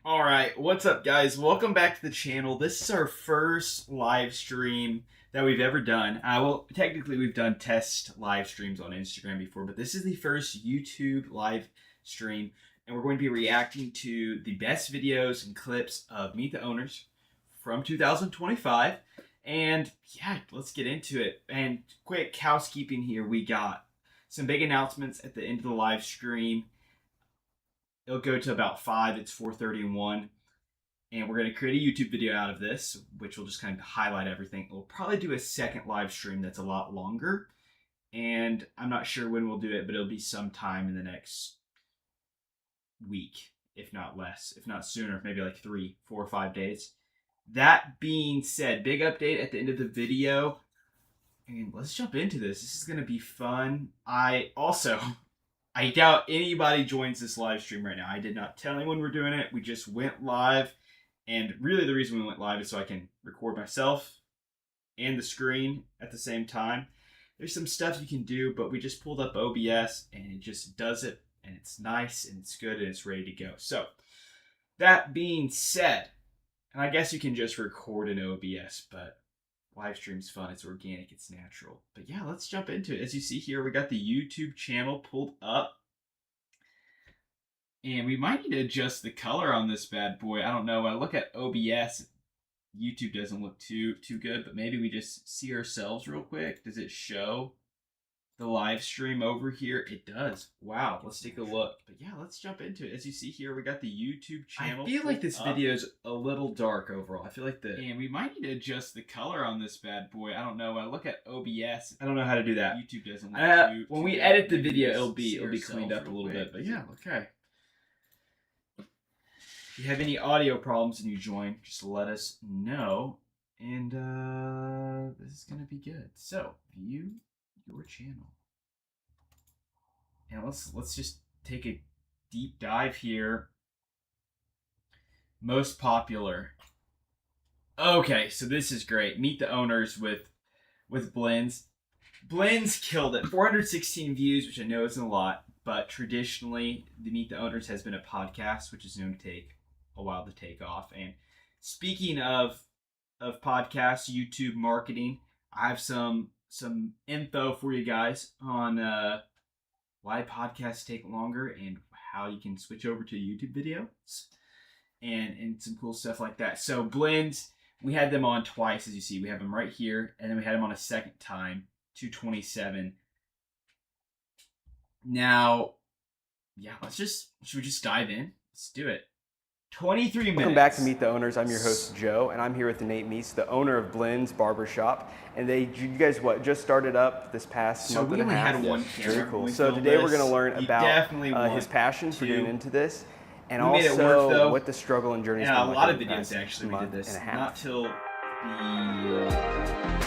All right, what's up, guys? Welcome back to the channel. This is our first live stream that we've ever done. Well, technically, we've done test live streams on Instagram before, but this is the first YouTube live stream, and we're going to be reacting to the best videos and clips of Meet the Owners from 2025. And yeah, let's get into it. And quick housekeeping here: we got some big announcements at the end of the live stream. It'll go to about 5. It's 4:31. And we're going to create a YouTube video out of this, which will just kind of highlight everything. We'll probably do a second live stream that's a lot longer. And I'm not sure when we'll do it, but it'll be sometime in the next week, if not less, if not sooner, maybe like 3, 4, or 5 days. That being said, big update at the end of the video. And let's jump into this. This is going to be fun. I doubt anybody joins this live stream right now. I did not tell anyone we're doing it. We just went live. And really the reason we went live is so I can record myself and the screen at the same time. There's some stuff you can do, but we just pulled up OBS and it just does it. And it's nice and it's good and it's ready to go. So that being said, and I guess you can just record in OBS, but live stream's fun. It's organic. It's natural. But yeah, let's jump into it. As you see here, we got the YouTube channel pulled up. And we might need to adjust the color on this bad boy. I don't know. When I look at OBS, YouTube doesn't look too good. But maybe we just see ourselves real quick. Does it show the live stream over here? It does. Wow. Let's take a look. But yeah, let's jump into it. As you see here, we got the YouTube channel. I feel like this video is a little dark overall. I feel like and we might need to adjust the color on this bad boy. I don't know. When I look at OBS, I don't know how to do that. YouTube doesn't look when we edit the video, it'll be cleaned up a little bit. But yeah, okay. If you have any audio problems and you join, just let us know. And this is going to be good. So, view your channel. And let's just take a deep dive here. Most popular. Okay, so this is great. Meet the Owners with Blends. Blends killed it. 416 views, which I know isn't a lot, but traditionally, the Meet the Owners has been a podcast, which is known to take a while to take off. And speaking of podcasts, YouTube marketing, I have some info for you guys on why podcasts take longer and how you can switch over to YouTube videos and some cool stuff like that. So Blends, we had them on twice, as you see. We have them right here, and then we had them on a second time, 227. Now, yeah, should we just dive in? Let's do it. 23 minutes. Welcome back to Meet the Owners. I'm your host, Joe, and I'm here with Nate Meese, the owner of Blends Barbershop. And you guys just started up this past month and a half? So we only had one camera. Very cool. So today we're going to learn about his passion for getting into this, and also what the struggle and journey has been like. A lot of videos actually we did this. Not till the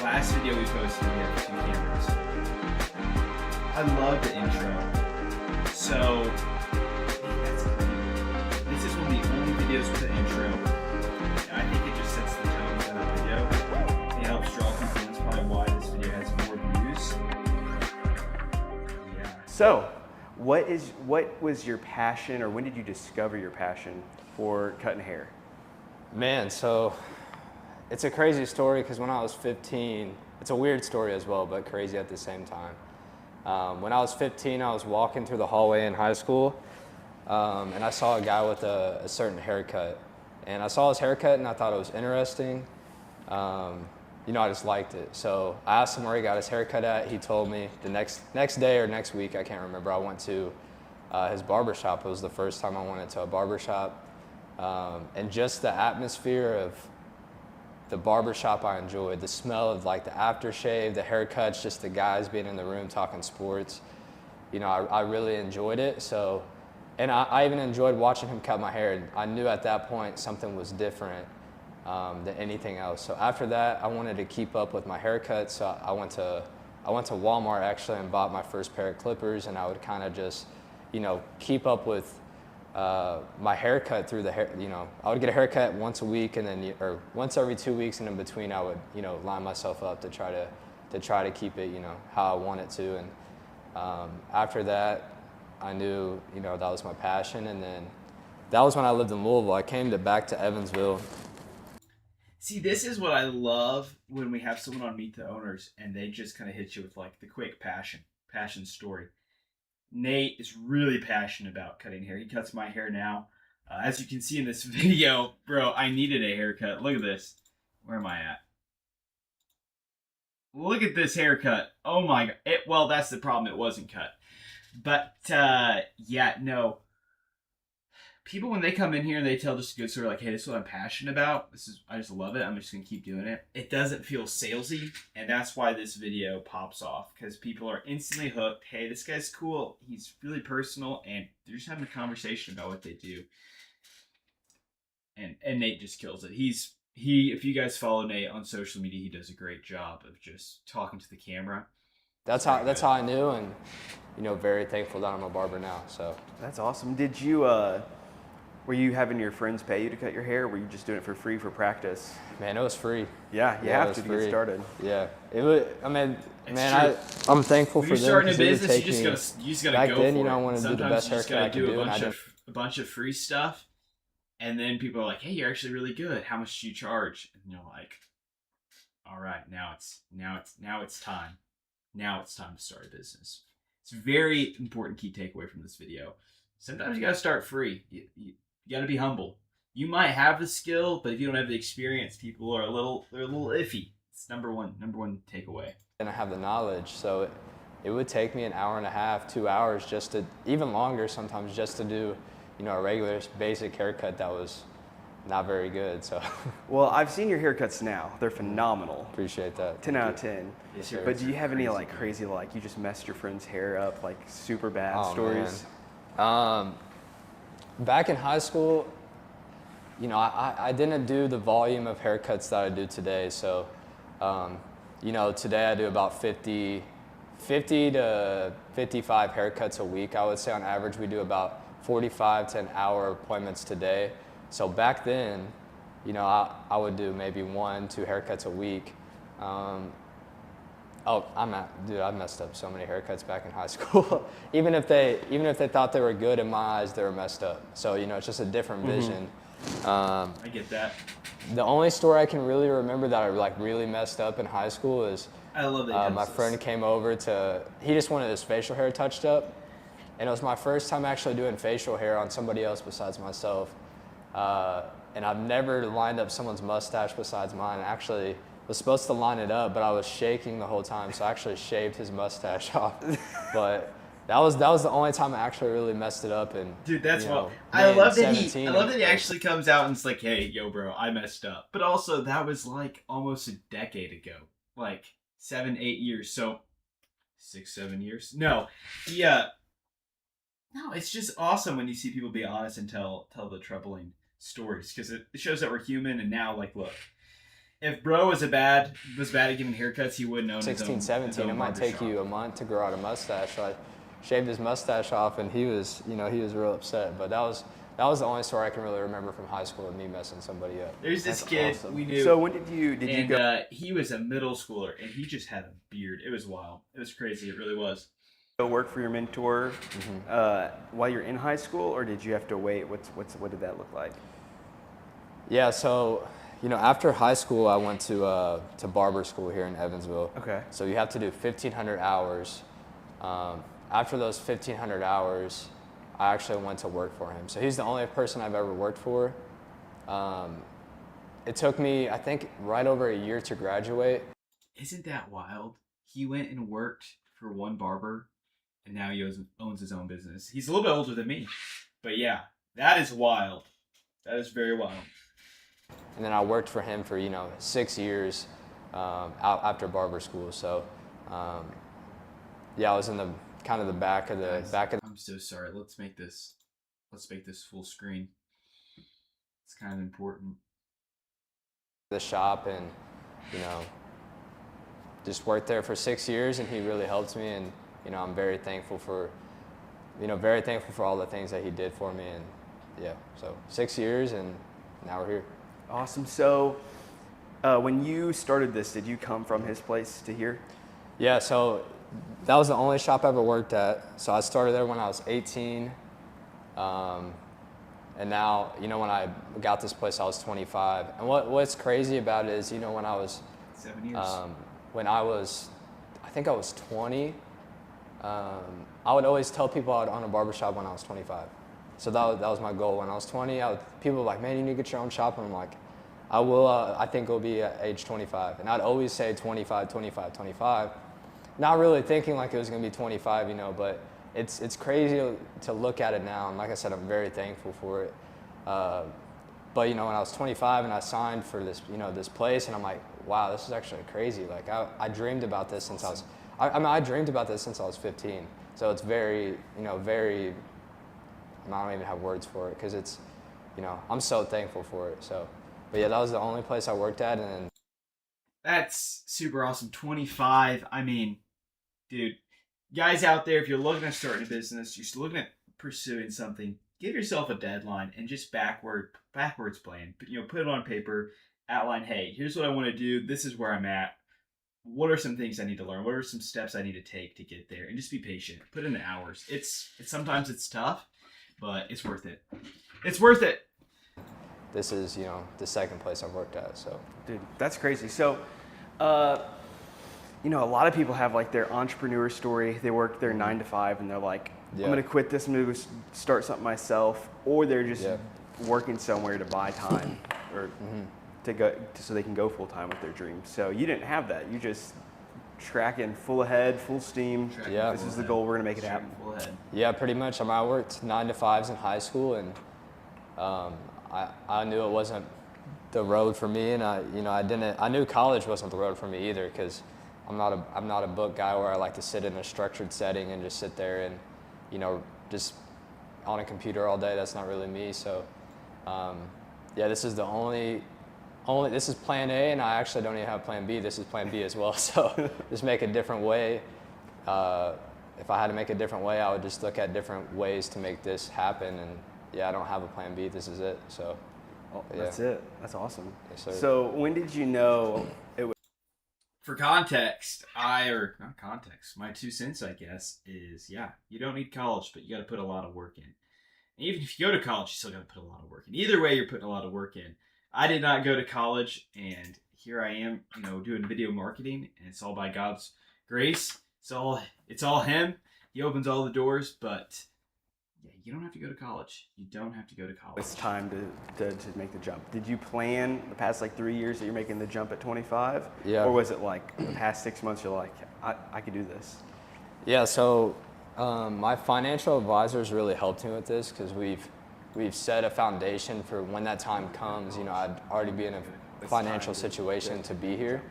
last video we posted, we had 2 cameras. I love the intro. So this is one of the only videos with the intro. I think it just sets the tone for the video. It helps draw people. That's probably why this video has more views. Yeah. So, what was your passion, or when did you discover your passion for cutting hair? Man, so it's a crazy story because when I was 15, it's a weird story as well, but crazy at the same time. When I was 15, I was walking through the hallway in high school. And I saw a guy with a certain haircut, and I saw his haircut and I thought it was interesting. I just liked it. So I asked him where he got his haircut at. He told me the next day or next week, I can't remember. I went to his barbershop. It was the first time I went into a barbershop, and just the atmosphere of the barbershop I enjoyed. The smell of like the aftershave, the haircuts, just the guys being in the room talking sports. I really enjoyed it. So. And I even enjoyed watching him cut my hair. I knew at that point something was different than anything else. So after that, I wanted to keep up with my haircut. So I went to Walmart actually and bought my first pair of clippers, and I would kind of just, keep up with my haircut through the hair. I would get a haircut once a week, and then or once every 2 weeks, and in between I would line myself up to try to keep it how I want it to. And after that, I knew, that was my passion. And then that was when I lived in Louisville. I came back to Evansville. See, this is what I love when we have someone on Meet the Owners and they just kind of hit you with like the quick passion story. Nate is really passionate about cutting hair. He cuts my hair now. As you can see in this video, bro, I needed a haircut. Look at this. Where am I at? Look at this haircut. Oh my god. Well, that's the problem. It wasn't cut. But, yeah, no. People, when they come in here and they tell just a good story, like, hey, this is what I'm passionate about. I just love it. I'm just going to keep doing it. It doesn't feel salesy. And that's why this video pops off. Because people are instantly hooked. Hey, this guy's cool. He's really personal. And they're just having a conversation about what they do. And Nate just kills it. If you guys follow Nate on social media, he does a great job of just talking to the camera. That's how I knew, and very thankful that I'm a barber now. So That's awesome. Did you were you having your friends pay you to cut your hair, or were you just doing it for free for practice? man, it was free. Yeah, you have to get started. Yeah, it was. I mean, It's man, I'm thankful When for you're them. starting a 'Cause it would business, take you me- just gotta back go then, for I it. wanted to do the Sometimes best you just haircut I gotta could do do, a and I bunch of free stuff, and then people are like, "Hey, you're actually really good. How much do you charge?" And you're like, "All right, now it's time. Now it's time to start a business." It's a very important key takeaway from this video. Sometimes you gotta start free. You gotta be humble. You might have the skill, but if you don't have the experience, people are a little iffy. It's number one takeaway. and I have the knowledge, so it would take me an hour and a half, 2 hours, just to, even longer sometimes, just to do, a regular basic haircut that was not very good. So Well, I've seen your haircuts now. They're phenomenal. appreciate that. 10 out of 10. Yes, sir. But do you have any like crazy, like you just messed your friend's hair up, like super bad Oh, stories? man. Back in high school, I didn't do the volume of haircuts that I do today. So, today I do about 50 to 55 haircuts a week. I would say on average we do about 45 to an hour appointments today. So back then, I would do maybe 1-2 haircuts a week. I messed up so many haircuts back in high school. even if they thought they were good in my eyes, they were messed up. So it's just a different vision. I get that. The only story I can really remember that I really messed up in high school is I love that. my friend came over he just wanted his facial hair touched up, and it was my first time actually doing facial hair on somebody else besides myself. And I've never lined up someone's mustache besides mine. I actually was supposed to line it up, but I was shaking the whole time, so I actually shaved his mustache off. But that was the only time I actually really messed it up. And Dude, that's what I love that he actually comes out and it's like, "Hey, yo, bro, I messed up." But also, that was like almost a decade ago, like 7-8 years. So 6-7 years. No, no, it's just awesome when you see people be honest and tell the troubling stories, because it shows that we're human. And now, like, look, if bro was bad at giving haircuts, he wouldn't own 16, his 17, own it might take you a month to grow out a mustache. So I shaved his mustache off, and he was real upset. But that was the only story I can really remember from high school of me messing somebody up. There's this That's kid awesome. we knew. So when did you go He was a middle schooler, and he just had a beard. It was wild. It was crazy. It really was. work for your mentor while you're in high school, or did you have to wait? What did that look like? Yeah, so after high school, I went to barber school here in Evansville. Okay. So you have to do 1,500 hours. After those 1,500 hours, I actually went to work for him. So he's the only person I've ever worked for. It took me, I think, right over a year to graduate. Isn't that wild? He went and worked for one barber, and now he owns his own business. He's a little bit older than me, but yeah, that is wild. That is very wild. And then I worked for him for 6 years after barber school. So I was in the back of the Guys, I'm so sorry. Let's make this full screen. It's kind of important. the shop, and just worked there for 6 years, and he really helped me, and I'm very thankful for all the things that he did for me. And so 6 years, and now we're here. Awesome. So when you started this, did you come from his place to here? Yeah, so that was the only shop I ever worked at. So I started there when I was 18. And now, when I got this place, I was 25. And what's crazy about it is, when I was 7 years. I think I was 20, I would always tell people I'd own a barbershop when I was 25. So that was my goal. When I was 20, people were like, man, you need to get your own shop. And I'm like, I will, I think it'll be at age 25. And I'd always say 25, 25, 25. Not really thinking like it was going to be 25, but it's crazy to look at it now. And like I said, I'm very thankful for it. But, when I was 25 and I signed for this, this place, and I'm like, wow, this is actually crazy. Like I dreamed about this since I dreamed about this since I was 15. So it's very, very, I don't even have words for it because it's, I'm so thankful for it. So, but yeah, that was the only place I worked at. And then That's super awesome. 25. I mean, dude, guys out there, if you're looking at starting a business, you're looking at pursuing something, give yourself a deadline and just backwards plan. Put it on paper, outline, hey, here's what I want to do. This is where I'm at. What are some things I need to learn? What are some steps I need to take to get there? And just be patient. Put in the hours. It's sometimes it's tough, but it's worth it. It's worth it. This is, the second place I've worked at. So, Dude, that's crazy. So, a lot of people have like their entrepreneur story. They work their 9 to 5 and they're like, I'm going to quit this and move, start something myself. Or they're just working somewhere to buy time or to go so they can go full time with their dreams. So you didn't have that. You just tracking full ahead, full steam. This is the goal. We're going to make it happen. Full ahead. Yeah, pretty much. I worked 9 to 5s in high school, and I knew it wasn't the road for me, and I knew college wasn't the road for me either, because I'm not a book guy where I like to sit in a structured setting and just sit there and just on a computer all day. That's not really me. So this is the only this is plan A, and I actually don't even have plan B. This is plan B as well. So just make a different way. If I had to make a different way, I would just look at different ways to make this happen. And I don't have a plan B. This is it. So that's it. That's awesome. Yes, sir. So when did you know it was? For context, not context, my 2 cents, I guess, is you don't need college, but you got to put a lot of work in. And even if you go to college, you still got to put a lot of work in. Either way, you're putting a lot of work in. I did not go to college, and here I am, doing video marketing, and it's all by God's grace. It's all Him. He opens all the doors, but you don't have to go to college. You don't have to go to college. It's time to make the jump. Did you plan the past 3 years that you're making the jump at 25? Yeah. Or was it like the past 6 months you're like, I could do this? Yeah, so my financial advisors really helped me with this, because we've set a foundation for when that time comes. I'd already be in a financial situation to be here.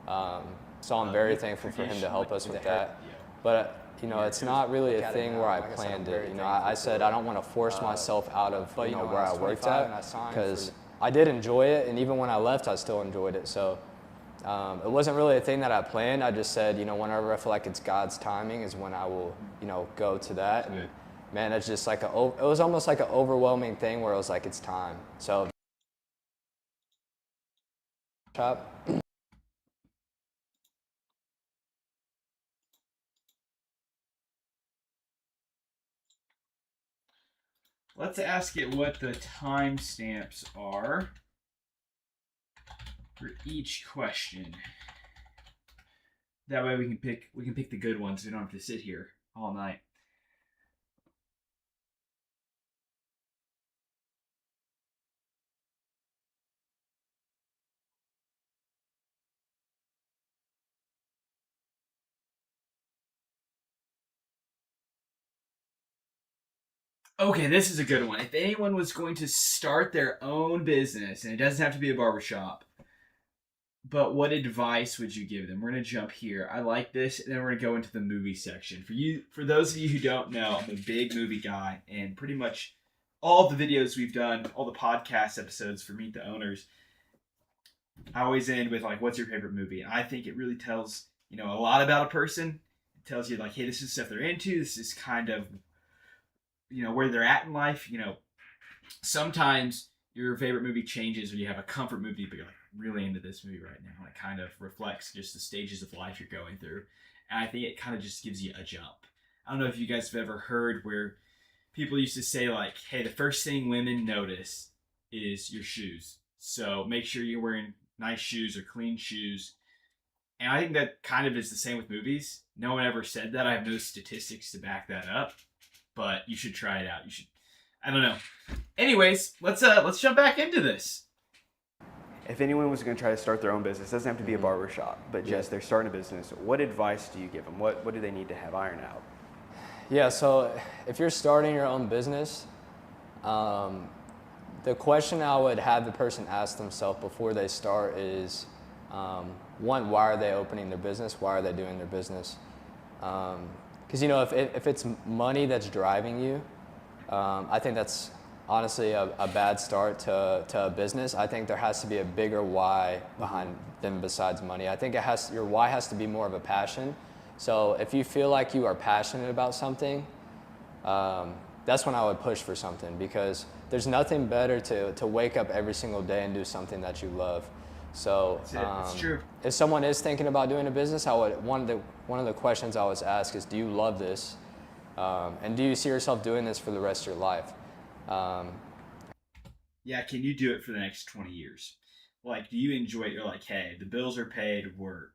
So I'm very thankful for him to help us with that. But it's not really a thing where I planned it. I said I don't want to force myself out of where I worked at, because I did enjoy it, and even when I left, I still enjoyed it. So it wasn't really a thing that I planned. I just said, whenever I feel like it's God's timing is when I will, go to that. And man, it's just like it was almost like an overwhelming thing where it was like, it's time. So shop. Let's ask it what the timestamps are for each question. That way we can pick the good ones. We don't have to sit here all night. Okay, this is a good one. If anyone was going to start their own business, and it doesn't have to be a barbershop, but what advice would you give them? We're going to jump here. I like this, and then we're going to go into the movie section. For those of you who don't know, I'm a big movie guy, and pretty much all the videos we've done, all the podcast episodes for Meet the Owners, I always end with what's your favorite movie? And I think it really tells, a lot about a person. It tells you hey, this is stuff they're into. This is kind of where they're at in life. Sometimes your favorite movie changes, or you have a comfort movie, but you're really into this movie right now. It kind of reflects just the stages of life you're going through. And I think it kind of just gives you a jump. I don't know if you guys have ever heard where people used to say like, hey, the first thing women notice is your shoes. So make sure you're wearing nice shoes or clean shoes. And I think that kind of is the same with movies. No one ever said that. I have no statistics to back that up, but you should try it out. You should. I don't know. Anyways, let's jump back into this. If anyone was going to try to start their own business, it doesn't have to be a barber shop, but just they're starting a business, what advice do you give them? What do they need to have ironed out? Yeah, so if you're starting your own business, the question I would have the person ask themselves before they start is, one, why are they opening their business? Why are they doing their business? Because, you know, if it's money that's driving you, I think that's honestly a bad start to a business. I think there has to be a bigger why behind them besides money. I think your why has to be more of a passion. So if you feel like you are passionate about something, that's when I would push for something, because there's nothing better to wake up every single day and do something that you love. So That's true. if someone is thinking about doing a business, one of the questions I always ask is, do you love this? And do you see yourself doing this for the rest of your life? Yeah, can you do it for the next 20 years? Like, do you enjoy it? You're like, hey, the bills are paid, we're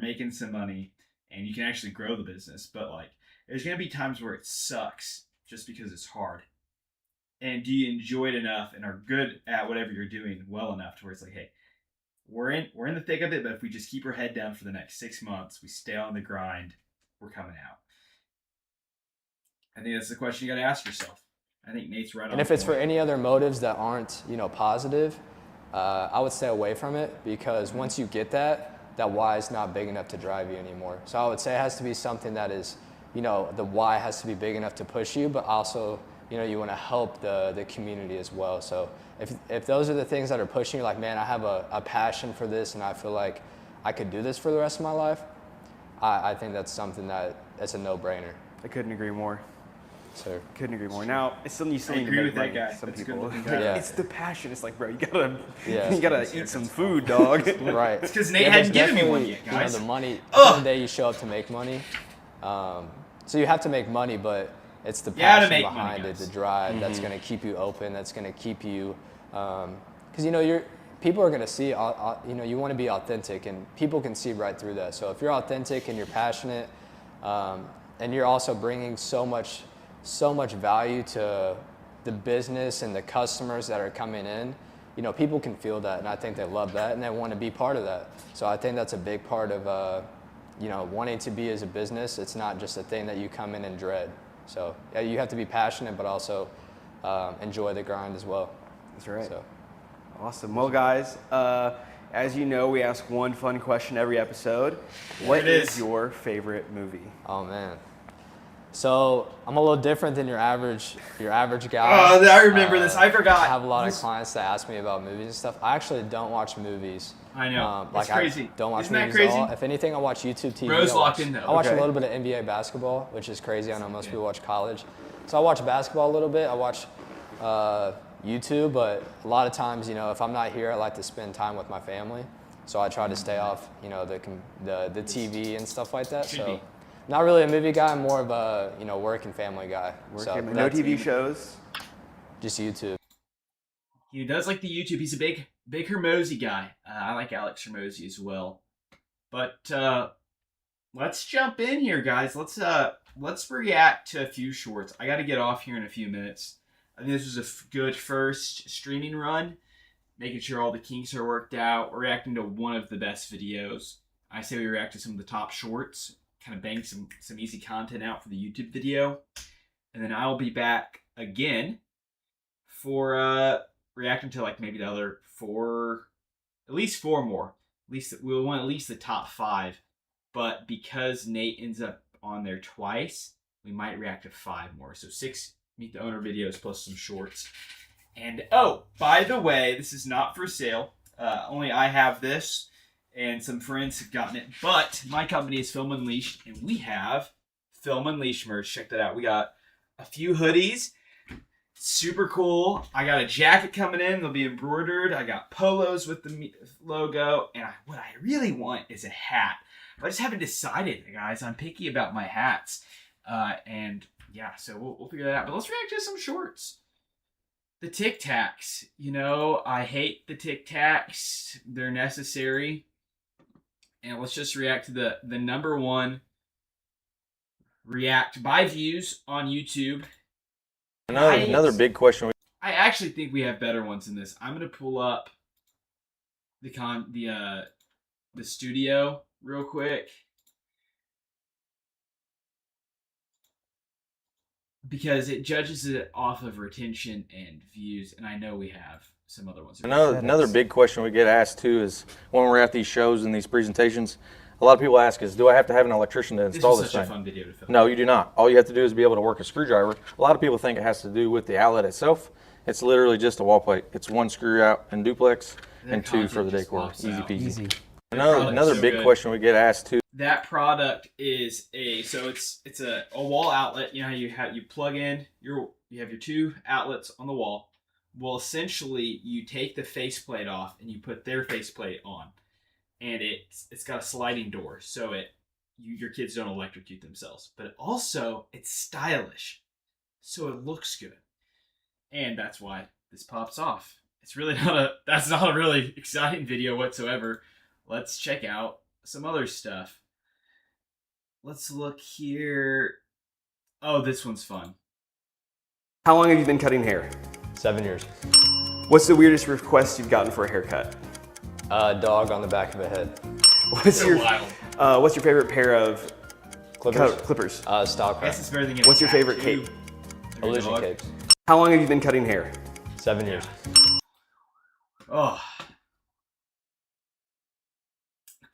making some money, and you can actually grow the business. But like, there's gonna be times where it sucks just because it's hard. And do you enjoy it enough and are good at whatever you're doing well enough to where it's like, hey, we're in the thick of it, but if we just keep our head down for the next 6 months, we stay on the grind, we're coming out. I think that's the question you got to ask yourself. I think Nate's right on. And if it's for any other motives that aren't, positive, I would stay away from it, because once you get that why is not big enough to drive you anymore. So I would say it has to be something that is, the why has to be big enough to push you, but also, you want to help the community as well. So if those are the things that are pushing you, like, man, I have a passion for this and I feel like I could do this for the rest of my life, I think that's something that's a no-brainer. I couldn't agree more. Sir. Couldn't agree more. Now, you still need to make money. Some people. Yeah. It's the passion. It's like, bro, you gotta Yeah. eat some food, dog. Right. It's because Nate hadn't given me one yet, guys. The money. The day you show up to make money. So you have to make money, but it's the passion behind it, the drive that's going to keep you open. That's going to keep you, because people are going to see. You want to be authentic, and people can see right through that. So if you're authentic and you're passionate, and you're also bringing so much value to the business and the customers that are coming in, people can feel that, and I think they love that, and they want to be part of that. So I think that's a big part of, wanting to be as a business. It's not just a thing that you come in and dread. So yeah, you have to be passionate, but also enjoy the grind as well. That's right. So. Awesome. Well, guys, as you know, we ask one fun question every episode. What is your favorite movie? Oh man. So I'm a little different than your average guy. Oh, I remember this. I forgot. I have a lot of clients that ask me about movies and stuff. I actually don't watch movies. I know. It's crazy. I don't watch Isn't movies that crazy? at all. If anything, I watch YouTube TV. Bro's locked in, though. I watch a little bit of NBA basketball, which is crazy. I know most people watch college. So I watch basketball a little bit. I watch YouTube, but a lot of times, if I'm not here, I like to spend time with my family. So I try to stay off, the TV and stuff like that. So. Not really a movie guy. I'm more of a work and family guy. No TV shows. Just YouTube. He does like the YouTube. He's a big Hermosi guy. I like Alex Hermosi as well. But let's jump in here, guys. Let's react to a few shorts. I got to get off here in a few minutes. I think this was a good first streaming run, making sure all the kinks are worked out. We're reacting to one of the best videos. I say we react to some of the top shorts. Kind of bang some easy content out for the YouTube video. And then I'll be back again for reacting to like maybe the other at least four more. At least we'll want at least the top 5. But because Nate ends up on there twice, we might react to 5 more. So 6 Meet the Owner videos plus some shorts. And oh, by the way, this is not for sale. Only I have this. And some friends have gotten it. But my company is Film Unleashed, and we have Film Unleashed merch. Check that out. We got a few hoodies. Super cool. I got a jacket coming in. They'll be embroidered. I got polos with the logo. And what I really want is a hat. I just haven't decided, guys. I'm picky about my hats. And yeah, so we'll figure that out. But let's react to some shorts. The Tic Tacs. You know, I hate the Tic Tacs. They're necessary. And let's just react to the number one react by views on YouTube. Another big question. I actually think we have better ones than this. I'm gonna pull up the studio real quick because it judges it off of retention and views, and I know we have some other ones. Another big question we get asked too is when we're at these shows and these presentations, a lot of people ask is, do I have to have an electrician to install this such thing? a fun video to film. No, you do not. All you have to do is be able to work a screwdriver. A lot of people think it has to do with the outlet itself. It's literally just a wall plate. It's one screw out in duplex and two for the decor. Easy peasy. Easy. Another big question we get asked too. That product is it's a wall outlet. You know how you plug in you have your two outlets on the wall. Well, essentially you take the faceplate off and you put their faceplate on, and it's got a sliding door, so your kids don't electrocute themselves. But also it's stylish, so it looks good, and that's why this pops off. It's really that's not a really exciting video whatsoever. Let's check out some other stuff. Let's look here. Oh, this one's fun. How long have you been cutting hair? 7 years. What's the weirdest request you've gotten for a haircut? Dog on the back of a head. What's your favorite pair of Clippers. clippers? Style I guess craft. it's better than getting What's your favorite cape? Illusion capes. How long have you been cutting hair? 7 years. Oh.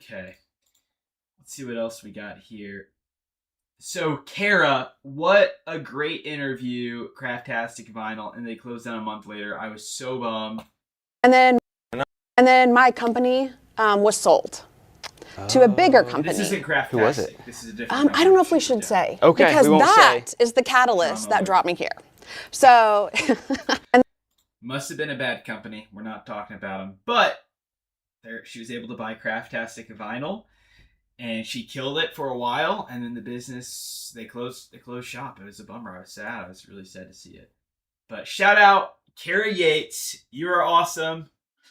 Okay. Let's see what else we got here. So, Kara, what a great interview, Craftastic Vinyl, and they closed down a month later. I was so bummed. And then my company was sold to a bigger company. This isn't Craftastic. Who was it? This is a different I don't know if we company. should say. Okay, because we won't that say. is the catalyst that brought me here. So, Must have been a bad company. We're not talking about them. But she was able to buy Craftastic Vinyl, and she killed it for a while, and then the business, they closed shop. It was a bummer. I was sad. I was really sad to see it. But shout out, Kara Yates. You are awesome.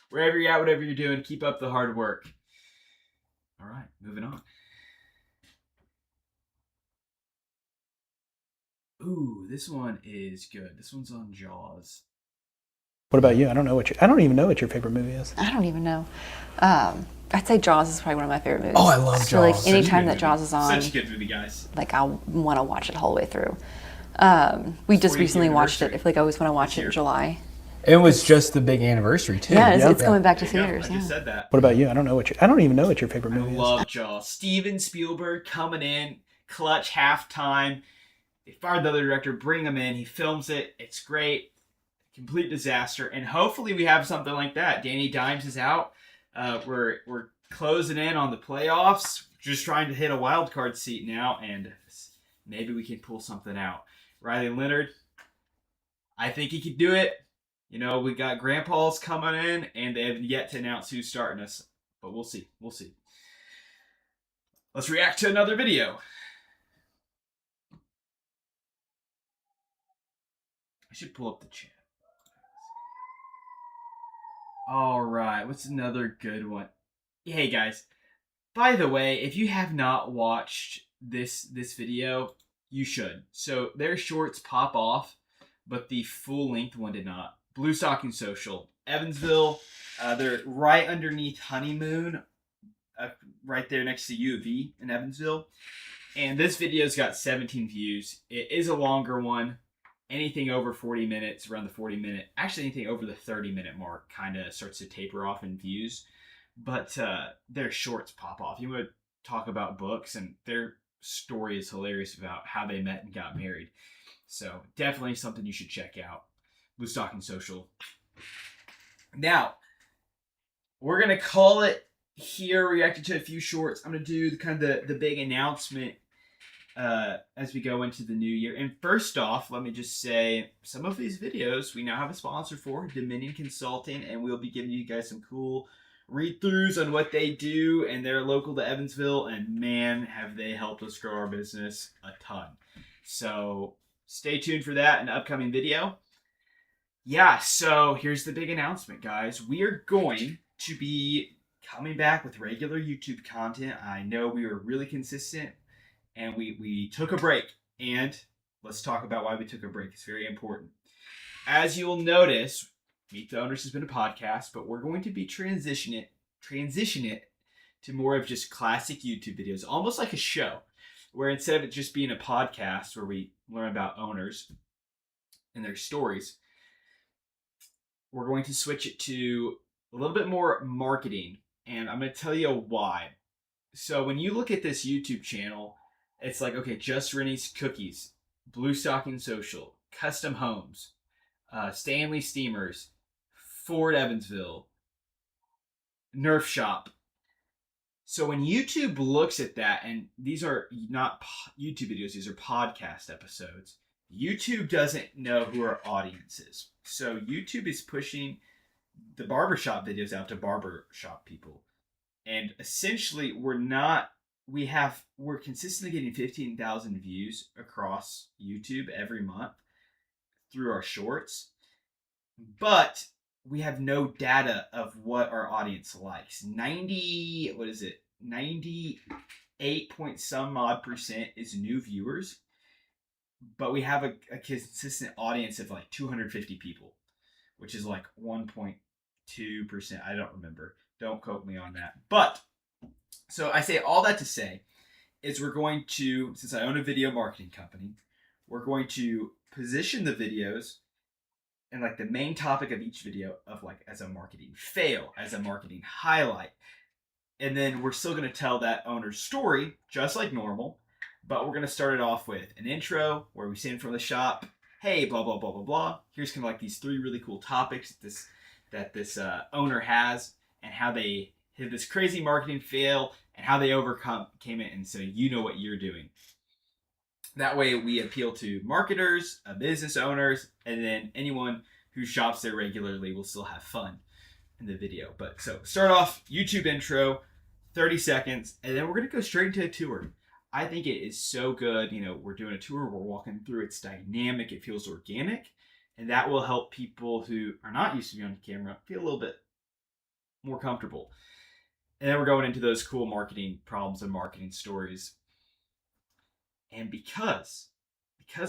Wherever you're at, whatever you're doing, keep up the hard work. All right, moving on. Ooh, this one is good. This one's on Jaws. What about you? I don't even know what your favorite movie is. I don't even know. I'd say Jaws is probably one of my favorite movies. Oh, I love So like Jaws. anytime that Jaws is on, Such a good movie, guys. like I'll want to watch it the whole way through. We just 40th recently watched it. I anniversary. feel like I always want to watch This it year. in July. It was just the big anniversary too. Yeah, it's coming back to There you go. theaters. I just Yeah. said that. What about you? I don't even know what your favorite I movie is. love Jaws. Steven Spielberg coming in, clutch halftime. They fired the other director, bring him in. He films it. It's great. Complete disaster. And hopefully we have something like that. Danny Dimes is out. We're closing in on the playoffs. Just trying to hit a wild card seat now, and maybe we can pull something out. Riley Leonard, I think he could do it. You know, we got Grandpa's coming in, and they have yet to announce who's starting us. But we'll see. We'll see. Let's react to another video. I should pull up the chat. All right, what's another good one? Hey guys, by the way, if you have not watched this video, you should. So their shorts pop off, but the full length one did not. Blue Stocking Social, Evansville. They're right underneath Honeymoon, right there next to U of E in Evansville. And this video's got 17 views. It is a longer one. Anything over 40 minutes, around the 40-minute, actually anything over the 30-minute mark kind of starts to taper off in views. But their shorts pop off. You want to talk about books, and their story is hilarious about how they met and got married. So definitely something you should check out. Blue Stocking Social. Now, we're going to call it here, reacting to a few shorts. I'm going to do kind of the big announcement as we go into the new year. And first off, let me just say, some of these videos we now have a sponsor for, Dominion Consulting, and we'll be giving you guys some cool read-throughs on what they do, and they're local to Evansville, and man, have they helped us grow our business a ton. So stay tuned for that in an upcoming video. Yeah, so here's the big announcement, guys. We are going to be coming back with regular YouTube content. I know we were really consistent, and we took a break. And let's talk about why we took a break. It's very important. As you'll notice, Meet the Owners has been a podcast, but we're going to be transition it to more of just classic YouTube videos, almost like a show, where instead of it just being a podcast where we learn about owners and their stories, we're going to switch it to a little bit more marketing, and I'm going to tell you why. So when you look at this YouTube channel, it's like, okay, Just Rennie's Cookies, Blue Stocking Social, Custom Homes, Stanley Steamers, Ford Evansville, Nerf Shop. So when YouTube looks at that, and these are not YouTube videos, these are podcast episodes, YouTube doesn't know who our audience is. So YouTube is pushing the barbershop videos out to barbershop people. And essentially we're consistently getting 15,000 views across YouTube every month through our shorts. But we have no data of what our audience likes. 98 point some odd percent is new viewers, but we have a consistent audience of like 250 people, which is like 1.2%. I don't remember. Don't quote me on that. But so I say all that to say is we're going to, since I own a video marketing company, we're going to position the videos and like the main topic of each video of like as a marketing fail, as a marketing highlight. And then we're still going to tell that owner's story just like normal, but we're going to start it off with an intro where we say in front of the shop, hey, blah, blah, blah, blah, blah. Here's kind of like these 3 really cool topics that this owner has, and how they hit this crazy marketing fail and how they overcame it. And so you know what you're doing. That way we appeal to marketers, business owners, and then anyone who shops there regularly will still have fun in the video. But so start off YouTube intro, 30 seconds, and then we're going to go straight into a tour. I think it is so good. You know, we're doing a tour, we're walking through, it's dynamic, it feels organic, and that will help people who are not used to being on camera feel a little bit more comfortable. And then we're going into those cool marketing problems and marketing stories. And because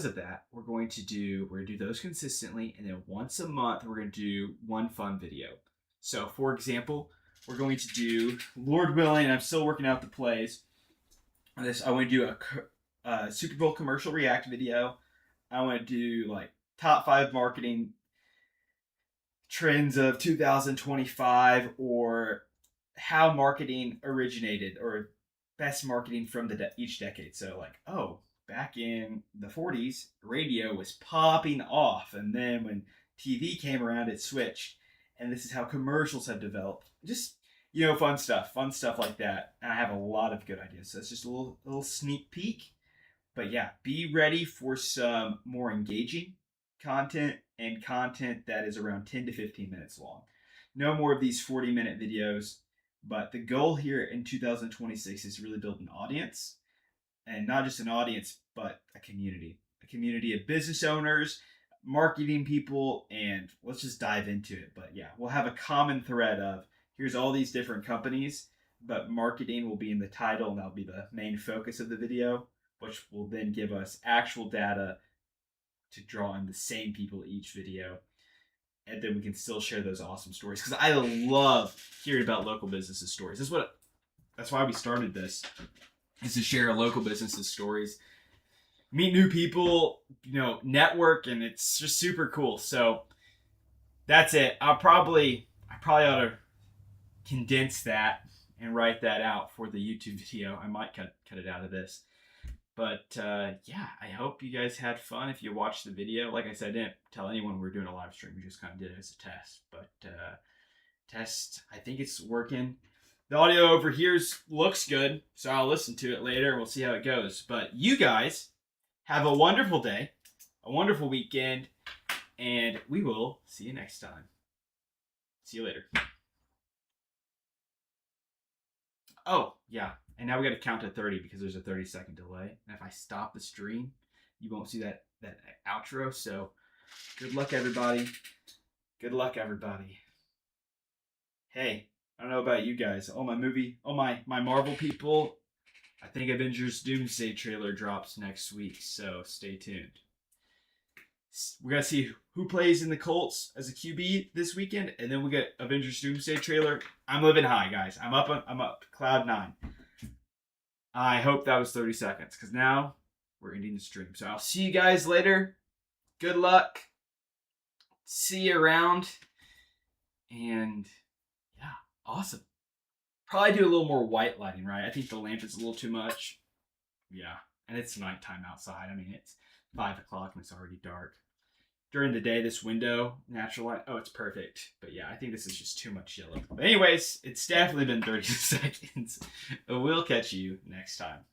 of that, we're going to do those consistently, and then once a month we're going to do one fun video. So for example, we're going to do, Lord willing, I'm still working out the plays. I want to do a Super Bowl commercial react video. I want to do like top 5 marketing trends of 2025, or how marketing originated, or best marketing from each decade. So like, oh, back in the 40s, radio was popping off, and then when TV came around, it switched, and this is how commercials have developed. Just, you know, fun stuff like that. And I have a lot of good ideas. So it's just a little sneak peek. But yeah, be ready for some more engaging content, and content that is around 10 to 15 minutes long. No more of these 40-minute videos. But the goal here in 2026 is really build an audience, and not just an audience, but a community of business owners, marketing people, and let's just dive into it. But yeah, we'll have a common thread of here's all these different companies, but marketing will be in the title, and that'll be the main focus of the video, which will then give us actual data to draw in the same people each video. And then we can still share those awesome stories, because I love hearing about local businesses' stories. That's why we started this, is to share local businesses' stories, meet new people, you know, network, and it's just super cool. So that's it. I probably ought to condense that and write that out for the YouTube video. I might cut it out of this. But yeah, I hope you guys had fun if you watched the video. Like I said, I didn't tell anyone we were doing a live stream. We just kind of did it as a test. But I think it's working. The audio over here looks good, so I'll listen to it later and we'll see how it goes. But you guys have a wonderful day, a wonderful weekend, and we will see you next time. See you later. Oh, yeah. And now we got to count to 30 because there's a 30-second delay. And if I stop the stream, you won't see that outro. So good luck, everybody. Good luck, everybody. Hey, I don't know about you guys. My Marvel people, I think Avengers Doomsday trailer drops next week, so stay tuned. We're gonna see who plays in the Colts as a QB this weekend, and then we get Avengers Doomsday trailer. I'm living high, guys. I'm up cloud 9. I hope that was 30 seconds, because now we're ending the stream. So I'll see you guys later. Good luck. See you around. And yeah, awesome. Probably do a little more white lighting, right? I think the lamp is a little too much. Yeah, and it's nighttime outside. I mean, it's 5 o'clock and it's already dark. During the day, this window, natural light, oh, it's perfect. But yeah, I think this is just too much yellow. But anyways, it's definitely been 30 seconds. We'll catch you next time.